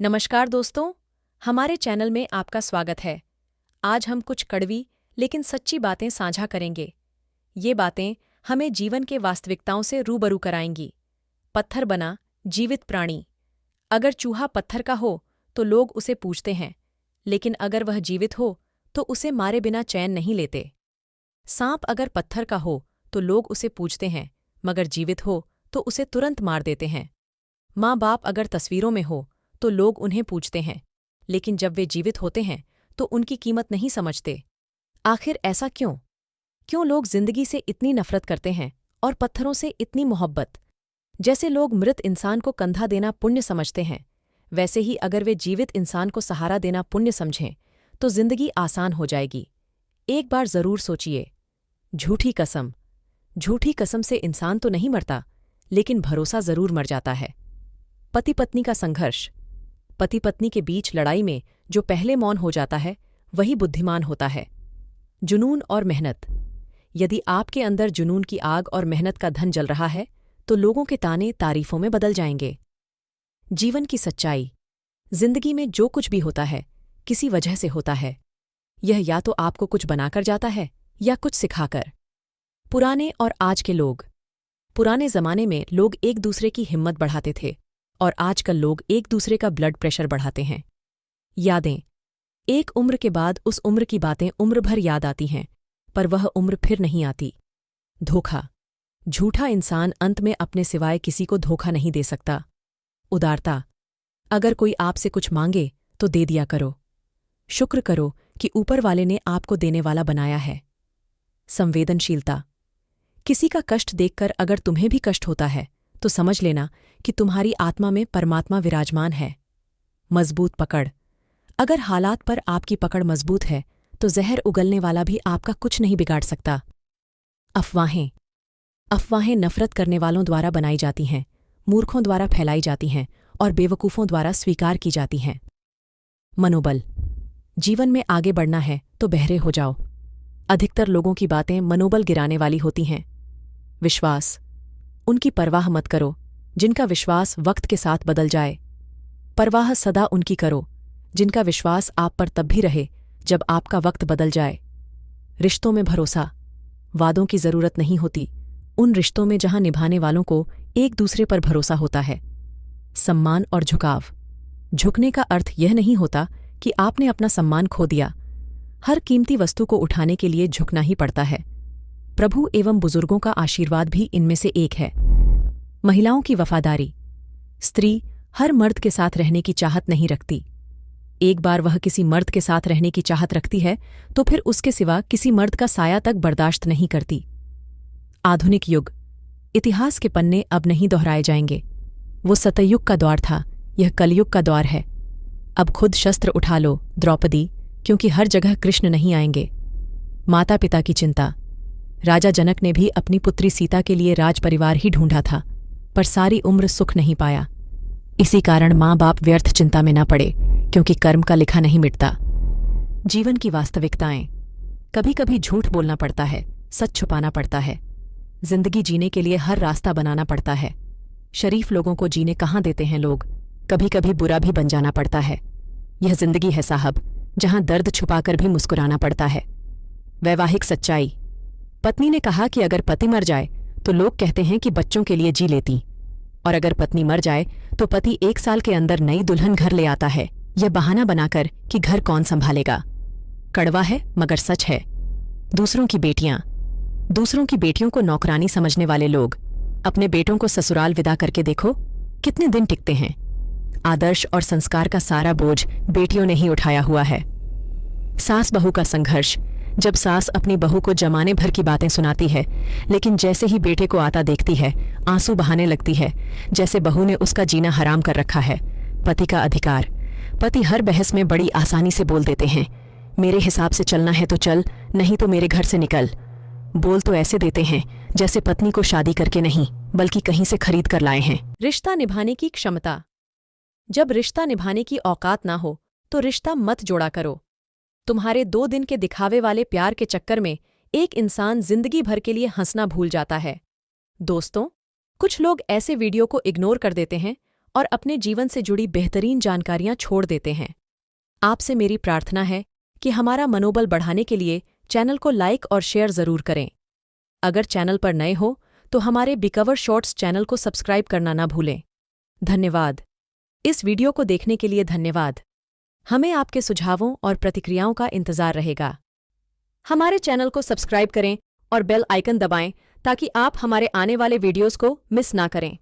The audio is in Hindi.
नमस्कार दोस्तों, हमारे चैनल में आपका स्वागत है। आज हम कुछ कड़वी लेकिन सच्ची बातें साझा करेंगे। ये बातें हमें जीवन के वास्तविकताओं से रूबरू कराएंगी। पत्थर बना जीवित प्राणी। अगर चूहा पत्थर का हो तो लोग उसे पूजते हैं, लेकिन अगर वह जीवित हो तो उसे मारे बिना चैन नहीं लेते। सांप अगर पत्थर का हो तो लोग उसे पूजते हैं, मगर जीवित हो तो उसे तुरंत मार देते हैं। माँ बाप अगर तस्वीरों में हो तो लोग उन्हें पूजते हैं, लेकिन जब वे जीवित होते हैं तो उनकी कीमत नहीं समझते। आखिर ऐसा क्यों? क्यों लोग जिंदगी से इतनी नफरत करते हैं और पत्थरों से इतनी मोहब्बत? जैसे लोग मृत इंसान को कंधा देना पुण्य समझते हैं, वैसे ही अगर वे जीवित इंसान को सहारा देना पुण्य समझें तो जिंदगी आसान हो जाएगी। एक बार जरूर सोचिए। झूठी कसम। झूठी कसम से इंसान तो नहीं मरता, लेकिन भरोसा जरूर मर जाता है। पति पत्नी का संघर्ष। पति पत्नी के बीच लड़ाई में जो पहले मौन हो जाता है वही बुद्धिमान होता है। जुनून और मेहनत। यदि आपके अंदर जुनून की आग और मेहनत का धन जल रहा है तो लोगों के ताने तारीफों में बदल जाएंगे। जीवन की सच्चाई। जिंदगी में जो कुछ भी होता है किसी वजह से होता है। यह या तो आपको कुछ बनाकर जाता है या कुछ सिखाकर। पुराने और आज के लोग। पुराने जमाने में लोग एक दूसरे की हिम्मत बढ़ाते थे और आजकल लोग एक दूसरे का ब्लड प्रेशर बढ़ाते हैं। यादें। एक उम्र के बाद उस उम्र की बातें उम्र भर याद आती हैं, पर वह उम्र फिर नहीं आती। धोखा। झूठा इंसान अंत में अपने सिवाय किसी को धोखा नहीं दे सकता। उदारता। अगर कोई आपसे कुछ मांगे तो दे दिया करो। शुक्र करो कि ऊपर वाले ने आपको देने वाला बनाया है। संवेदनशीलता। किसी का कष्ट देखकर अगर तुम्हें भी कष्ट होता है तो समझ लेना कि तुम्हारी आत्मा में परमात्मा विराजमान है। मजबूत पकड़। अगर हालात पर आपकी पकड़ मजबूत है तो जहर उगलने वाला भी आपका कुछ नहीं बिगाड़ सकता। अफवाहें। अफवाहें नफरत करने वालों द्वारा बनाई जाती हैं, मूर्खों द्वारा फैलाई जाती हैं और बेवकूफ़ों द्वारा स्वीकार की जाती हैं। मनोबल। जीवन में आगे बढ़ना है तो बहरे हो जाओ। अधिकतर लोगों की बातें मनोबल गिराने वाली होती हैं। विश्वास। उनकी परवाह मत करो जिनका विश्वास वक्त के साथ बदल जाए। परवाह सदा उनकी करो जिनका विश्वास आप पर तब भी रहे जब आपका वक्त बदल जाए। रिश्तों में भरोसा। वादों की जरूरत नहीं होती उन रिश्तों में जहां निभाने वालों को एक दूसरे पर भरोसा होता है। सम्मान और झुकाव। झुकने का अर्थ यह नहीं होता कि आपने अपना सम्मान खो दिया। हर कीमती वस्तु को उठाने के लिए झुकना ही पड़ता है। प्रभु एवं बुजुर्गों का आशीर्वाद भी इनमें से एक है। महिलाओं की वफादारी। स्त्री हर मर्द के साथ रहने की चाहत नहीं रखती। एक बार वह किसी मर्द के साथ रहने की चाहत रखती है तो फिर उसके सिवा किसी मर्द का साया तक बर्दाश्त नहीं करती। आधुनिक युग। इतिहास के पन्ने अब नहीं दोहराए जाएंगे। वो सतयुग का दौर था, यह कलयुग का दौर है। अब खुद शस्त्र उठा लो द्रौपदी, क्योंकि हर जगह कृष्ण नहीं आएंगे। माता पिता की चिंता। राजा जनक ने भी अपनी पुत्री सीता के लिए राजपरिवार ही ढूंढा था, पर सारी उम्र सुख नहीं पाया। इसी कारण माँ बाप व्यर्थ चिंता में न पड़े, क्योंकि कर्म का लिखा नहीं मिटता। जीवन की वास्तविकताएं। कभी कभी झूठ बोलना पड़ता है, सच छुपाना पड़ता है। जिंदगी जीने के लिए हर रास्ता बनाना पड़ता है। शरीफ लोगों को जीने कहाँ देते हैं लोग, कभी कभी बुरा भी बन जाना पड़ता है। यह जिंदगी है साहब, जहां दर्द छुपाकर भी मुस्कुराना पड़ता है। वैवाहिक सच्चाई। पत्नी ने कहा कि अगर पति मर जाए तो लोग कहते हैं कि बच्चों के लिए जी लेती, और अगर पत्नी मर जाए तो पति 1 साल के अंदर नई दुल्हन घर ले आता है, यह बहाना बनाकर कि घर कौन संभालेगा। कड़वा है मगर सच है। दूसरों की बेटियां। दूसरों की बेटियों को नौकरानी समझने वाले लोग अपने बेटों को ससुराल विदा करके देखो कितने दिन टिकते हैं। आदर्श और संस्कार का सारा बोझ बेटियों ने ही उठाया हुआ है। सास बहू का संघर्ष। जब सास अपनी बहू को जमाने भर की बातें सुनाती है, लेकिन जैसे ही बेटे को आता देखती है आंसू बहाने लगती है, जैसे बहू ने उसका जीना हराम कर रखा है। पति का अधिकार। पति हर बहस में बड़ी आसानी से बोल देते हैं, मेरे हिसाब से चलना है तो चल, नहीं तो मेरे घर से निकल। बोल तो ऐसे देते हैं जैसे पत्नी को शादी करके नहीं बल्कि कहीं से खरीद कर लाए हैं। रिश्ता निभाने की क्षमता। जब रिश्ता निभाने की औकात ना हो तो रिश्ता मत जोड़ा करो। तुम्हारे 2 दिन के दिखावे वाले प्यार के चक्कर में एक इंसान जिंदगी भर के लिए हंसना भूल जाता है। दोस्तों, कुछ लोग ऐसे वीडियो को इग्नोर कर देते हैं और अपने जीवन से जुड़ी बेहतरीन जानकारियां छोड़ देते हैं। आपसे मेरी प्रार्थना है कि हमारा मनोबल बढ़ाने के लिए चैनल को लाइक और शेयर ज़रूर करें। अगर चैनल पर नए हो तो हमारे बिकवर शॉर्ट्स चैनल को सब्सक्राइब करना ना भूलें। धन्यवाद। इस वीडियो को देखने के लिए धन्यवाद। हमें आपके सुझावों और प्रतिक्रियाओं का इंतज़ार रहेगा। हमारे चैनल को सब्सक्राइब करें और बेल आइकन दबाएं ताकि आप हमारे आने वाले वीडियोस को मिस ना करें।